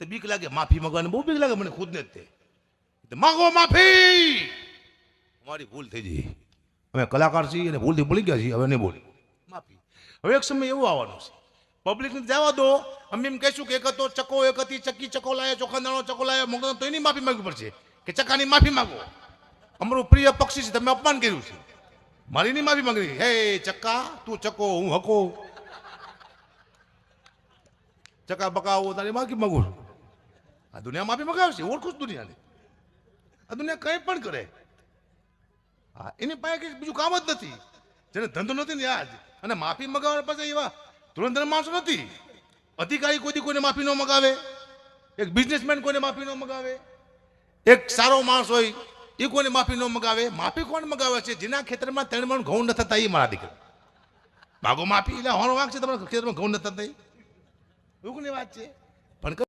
તે બીક લાગે માફી માંગવાની, બહુ બીક લાગે મને ખુદને જ તે માંગો માફી, અમારી ભૂલ થઈ ગઈ, અમે કલાકાર છીએ અને ભૂલથી બોલી ગયા છીએ, હવે નહીં બોલી માફી. હવે એક સમય એવું આવવાનું છે, પબ્લિકને જવા દો, અમે એમ કહીશું કે એક હતો ચકો, એક હતી ચક્કી, ચકો લાયો, ચોખા દાણો ચકો લાયો, મોકલો તો એની માફી માંગવી પડશે કે ચકાની માફી માંગો, અમારું પ્રિય પક્ષી છે, તમે અપમાન કર્યું છે, મારી નહીં માફી માંગવી. હે ચક્કા, તું ચકો હું હકો, ચકા બકાવો તારી માફી માંગુ છું. આ દુનિયા માફી મગાવશે, ઓળખું જ દુનિયાને, આ દુનિયા કંઈ પણ કરે, હા એની પાસે કંઈ બીજું કામ જ નથી, જેને ધંધો નથી ને યાદ. અને માફી મગાવવા પાસે એવા ધુરંધર માણસો નથી, અધિકારી કોઈને માફી ન મગાવે, એક બિઝનેસમેન કોઈને માફી ન મગાવે, એક સારો માણસ હોય એ કોઈને માફી ન મગાવે. માફી કોણ મગાવે છે? જેના ખેતરમાં 3 મણ ઘઉં ન થતા એ મારા દીકરા ભાગો માફી. એટલે હોવાનો વાંક છે તમારા ખેતરમાં ઘઉં ન થતા, એવું કોની વાત છે? પણ